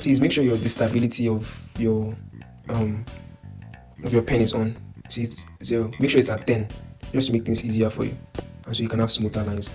Please make sure the stability of your pen is on. See, it's 0. Make sure it's at 10, just to make things easier for you, and so you can have smoother lines.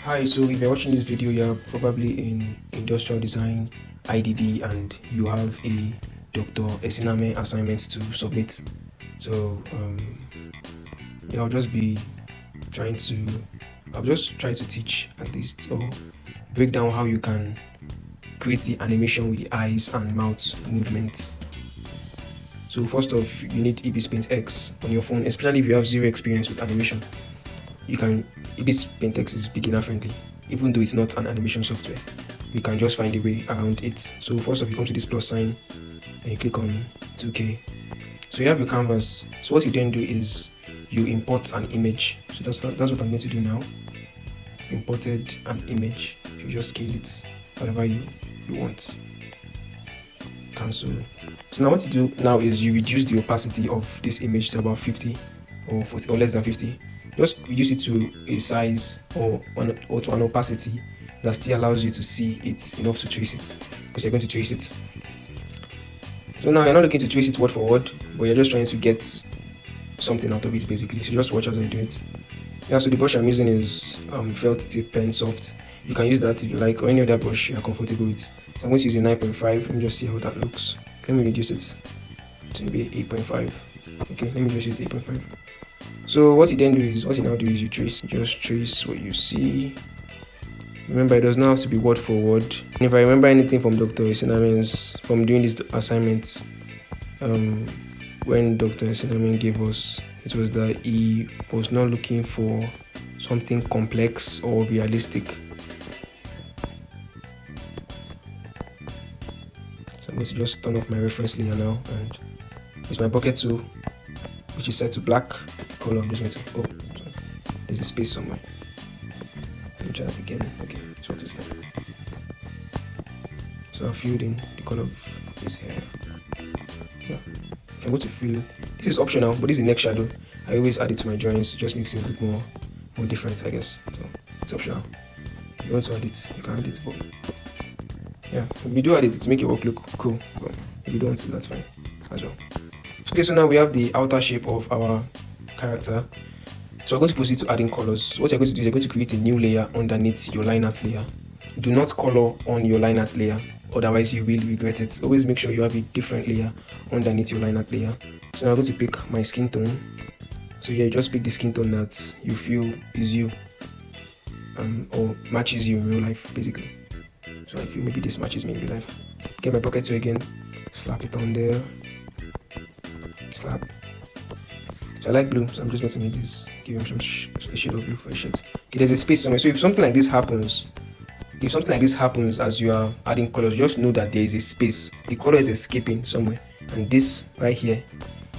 Hi, so if you're watching this video, you're probably in industrial design, IDD, and you have a Dr. Esiname assignment to submit. So yeah, I'll just try to teach at least, or break down how you can create the animation with the eyes and mouth movements. So first off, you need Ibis Paint X on your phone, especially if you have zero experience with animation. Ibis Paint X is beginner friendly, even though it's not an animation software. You can just find a way around it. So first off, you come to this plus sign and you click on 2K. So you have your canvas. So what you then do is you import an image. So that's what I'm going to do now. Imported an image. You just scale it whatever you want. Cancel. So now what you do now is you reduce the opacity of this image to about 50 or 40 or less than 50. Just reduce it to a size or to an opacity that still allows you to see it enough to trace it, because you're going to trace it. So now you're not looking to trace it word for word, but you're just trying to get something out of it basically. So just watch as I do it. Yeah, so the brush I'm using is Felt Tip Pen Soft. You can use that if you like, or any other brush you're comfortable with. So I'm going to use a 9.5. Let me just see how that looks. Let me reduce it to maybe 8.5. Okay, let me just use 8.5. So what you now do is you just trace what you see. Remember, it does not have to be word for word. And if I remember anything from Dr. Esiname's, from doing this assignment, when Dr. Esiname gave us, it was that he was not looking for something complex or realistic. So I'm going to just turn off my reference layer now and use my bucket tool, which is set to black color. I'm just going to, sorry, there's a space somewhere. Let me try that again. Okay, so this time. So I filled in the color of this hair. Yeah. If I'm going to fill, this is optional, but this is the next shadow. I always add it to my drawings. It just makes things look more different, I guess. So it's optional. If you want to add it, you can add it, but yeah, if you do add it, to make your work look cool. But if you don't want to, that's fine as well. Okay, so now we have the outer shape of our character. So we're going to proceed to adding colors. What you're going to do is you're going to create a new layer underneath your line art layer. Do not color on your line art layer, otherwise you will regret it. Always make sure you have a different layer underneath your line art layer. So now I'm going to pick my skin tone. So yeah, just pick the skin tone that you feel is you, or matches you in real life, basically. So I feel maybe this matches me in real life. Get my pocket tool again, slap it on there, slap. So I like blue, so I'm just going to make this, give him a shade of blue for a shirt. Okay, there's a space somewhere. So if something like this happens as you are adding colors, just know that there is a space. The color is escaping somewhere, and this right here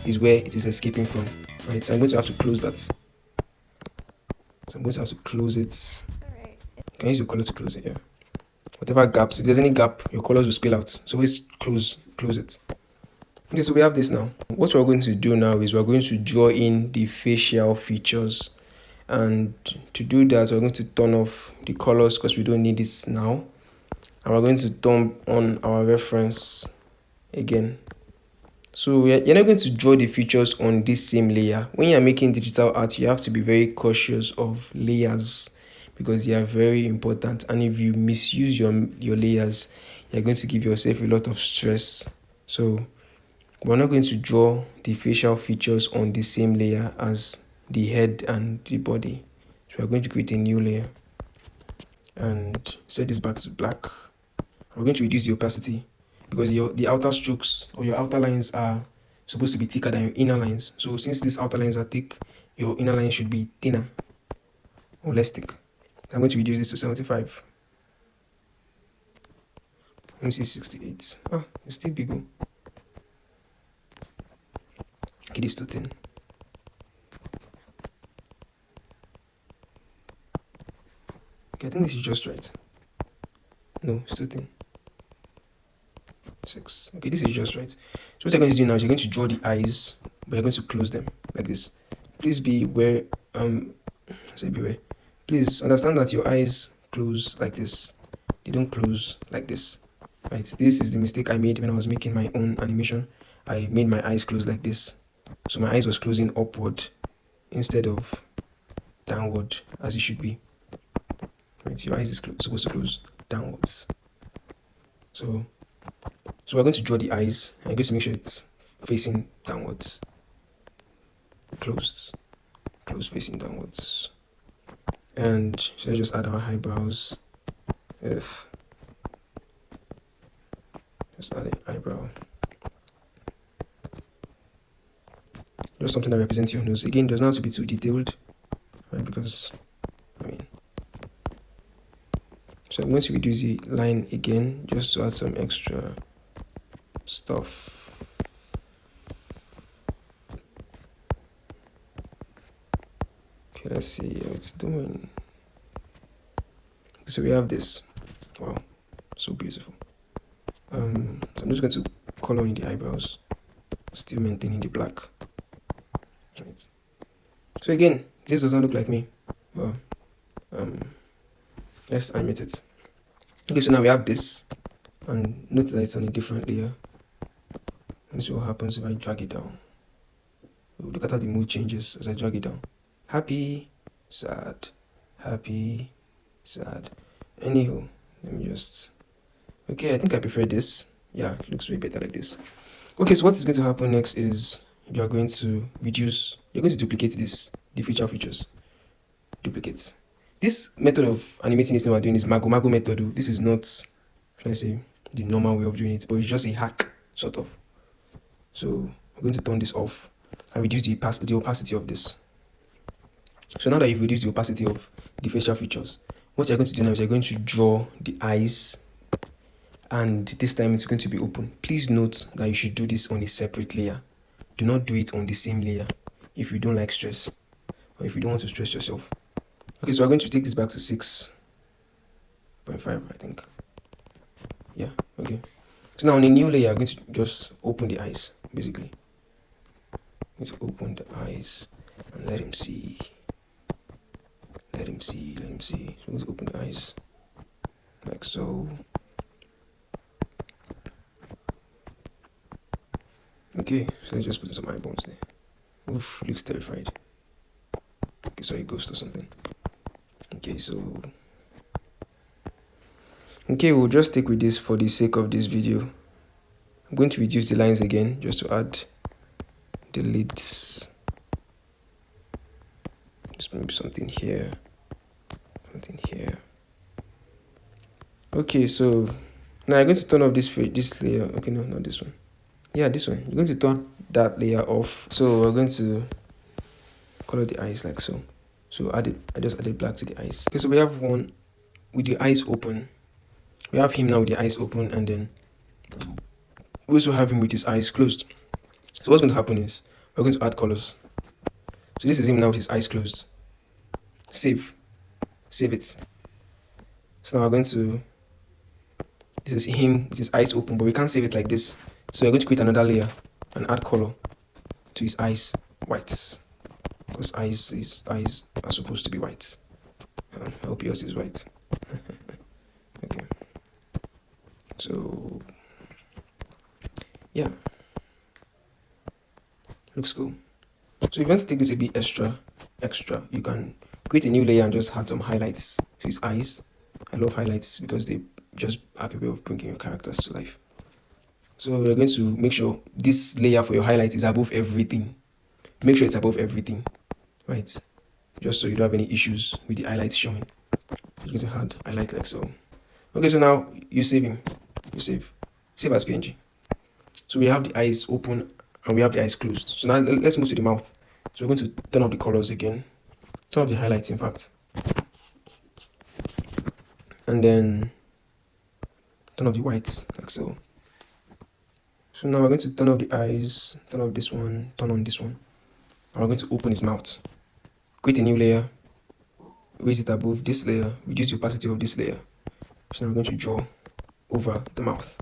is where it is escaping from. Right, so I'm going to have to close that. So I'm going to have to close it. You can use your color to close it, yeah. Whatever gaps, if there's any gap, your colors will spill out. So always close it. Okay, so we have this now. What we're going to do now is we're going to draw in the facial features. And to do that, we're going to turn off the colors because we don't need it now. And we're going to turn on our reference again. So you're not going to draw the features on this same layer. When you're making digital art, you have to be very cautious of layers because they are very important. And if you misuse your layers, you're going to give yourself a lot of stress. So we're not going to draw the facial features on the same layer as the head and the body. So we're going to create a new layer and set this back to black. We're going to reduce the opacity because the outer strokes or your outer lines are supposed to be thicker than your inner lines. So since these outer lines are thick, your inner lines should be thinner or less thick. I'm going to reduce this to 75. Let me see 68. It's still big. Okay, this is too thin. Okay, I think this is just right. No, it's too thin. 6. Okay, this is just right. So what you're going to do now is you're going to draw the eyes, but you're going to close them like this. Please beware. Beware. Please understand that your eyes close like this. They don't close like this. Right, this is the mistake I made when I was making my own animation. I made my eyes close like this. So my eyes was closing upward instead of downward as it should be. Right, your eyes is supposed to close downwards. So we're going to draw the eyes. I'm going to make sure it's facing downwards. Closed, facing downwards. And so let's just add our eyebrows. Just add an eyebrow. Just something that represents your nose. Again, doesn't have to be too detailed, right? Because so I'm going to reduce the line again just to add some extra stuff. Okay, let's see how it's doing. So we have this. Wow, so beautiful. So I'm just going to color in the eyebrows, still maintaining the black. Right. So again, this does not look like me. Well, let's animate it. Okay, so now we have this, and notice that it's on a different layer. Let me see what happens if I drag it down. Look at how the mood changes as I drag it down. Happy, sad, happy, sad. Anywho, let me just... Okay, I think I prefer this. Yeah, it looks way better like this. Okay, so what is going to happen next is you're going to duplicate the features. Duplicate. This method of animating this thing we're doing is Mago method. This is not, should I say, the normal way of doing it, but it's just a hack, sort of. So we're going to turn this off and reduce the opacity of this. So now that you've reduced the opacity of the facial features, what you're going to do now is you're going to draw the eyes, and this time it's going to be open. Please note that you should do this on a separate layer. Do not do it on the same layer if you don't like stress, or if you don't want to stress yourself. Okay, so we're going to take this back to 6.5, I think. Yeah, okay. So now on a new layer, I'm going to just open the eyes, basically. I'm going to open the eyes and let him see. Let him see. So I'm going to open the eyes, like so. Okay, so let's just put in some eyeballs there. Oof, looks terrified. Okay, so a ghost or something. Okay, so... Okay, we'll just stick with this for the sake of this video. I'm going to reduce the lines again, just to add the lids. Just maybe something here. Something here. Okay, so... Now I'm going to turn off this layer. Okay, no, not this one. Yeah, this one. You're going to turn that layer off. So we're going to color the eyes like so. So I just added black to the eyes. Okay, so we have one with the eyes open. We have him now with the eyes open, and then we also have him with his eyes closed. So what's going to happen is we're going to add colors. So this is him now with his eyes closed. Save it. So now we're going to... This is him with his eyes open, but we can't save it like this. So we're going to create another layer and add color to his eyes, white, because eyes are supposed to be white. I hope yours is white. Okay. So yeah, looks cool. So if you want to take this a bit extra, you can create a new layer and just add some highlights to his eyes. I love highlights because they just have a way of bringing your characters to life. So we're going to make sure this layer for your highlight is above everything. Make sure it's above everything, right? Just so you don't have any issues with the highlights showing. You're going to add highlight like so. Okay, so now you save him. Save as PNG. So we have the eyes open and we have the eyes closed. So now let's move to the mouth. So we're going to turn off the colors again. Turn off the highlights, in fact. And then turn off the whites like so. So now we're going to turn off the eyes, turn off this one, turn on this one. And we're going to open his mouth. Create a new layer, raise it above this layer, reduce the opacity of this layer. So now we're going to draw over the mouth.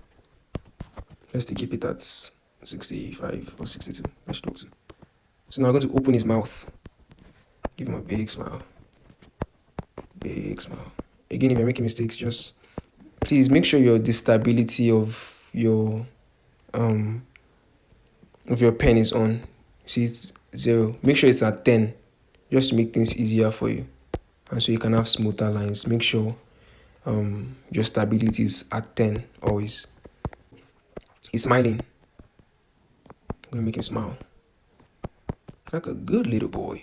Let's keep it at 65 or 62. That should work too. So now we're going to open his mouth. Give him a big smile. Big smile. Again, if you're making mistakes, just please make sure the stability of your pen is on. See, it's 0. Make sure it's at 10, just to make things easier for you, and so you can have smoother lines. Make sure your stability is at 10 always. He's smiling. I'm gonna make him smile like a good little boy.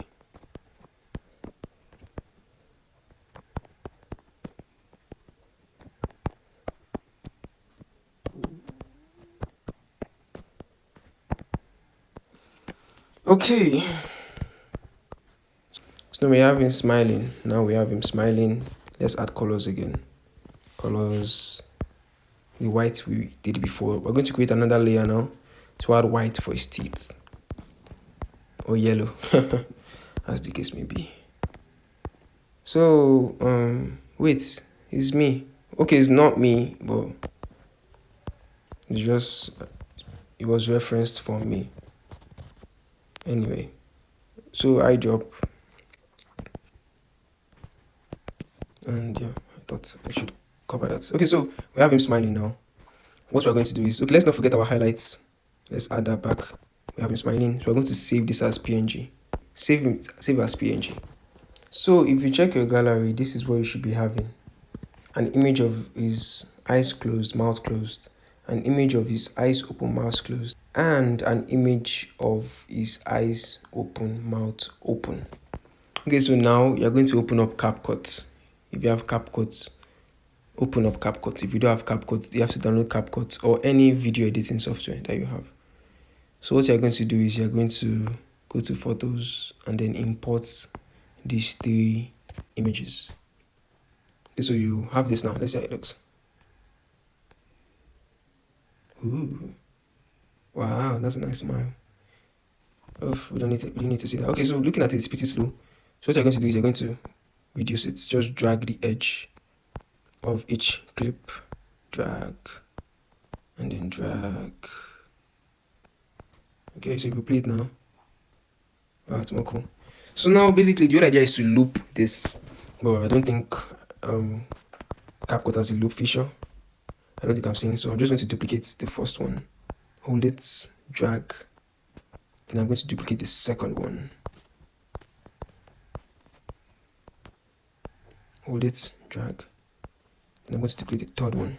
Okay, so we have him smiling. Now we have him smiling. Let's add colors again. Colors, the white we did before. We're going to create another layer now to add white for his teeth, or yellow, as the case may be. So wait, it's me. Okay, it's not me, but it was referenced for me. Anyway, so I drop, and yeah, I thought I should cover that. Okay, so we have him smiling now. What we're going to do is, okay, let's not forget our highlights. Let's add that back. We have him smiling. So we're going to save this as PNG. Save as PNG. So if you check your gallery, this is what you should be having: an image of his eyes closed, mouth closed, an image of his eyes open, mouth closed, and an image of his eyes open, mouth open. Okay, so now you're going to open up CapCut. If you have CapCut, open up CapCut. If you don't have CapCut, you have to download CapCut or any video editing software that you have. So what you're going to do is you're going to go to Photos and then import these 3 images. Okay, so you have this now. Let's see how it looks. Ooh, wow, that's a nice smile. Oh, we don't need to see that. Okay, so looking at it, it's pretty slow. So what you're going to do is you're going to reduce it. Just drag the edge of each clip, drag, and then drag. Okay, so you can play it now. Wow, it's more cool. So now basically the whole idea is to loop this, but I don't think CapCut has a loop feature. I don't think I've seen it, so I'm just going to duplicate the first one, hold it, drag, then I'm going to duplicate the second one, hold it, drag, then I'm going to duplicate the third one,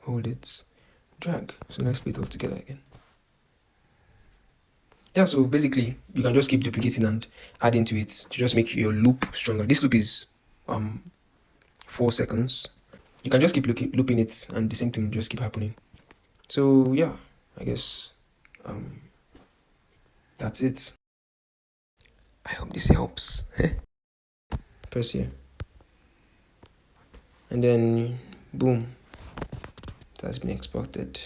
hold it, drag. So let's play it all together again. Yeah, so basically you can just keep duplicating and adding to it to just make your loop stronger. This loop is 4 seconds. You can just keep looping it and the same thing will just keep happening. So yeah, I guess that's it. I hope this helps. Press here, and then boom, it has been exported.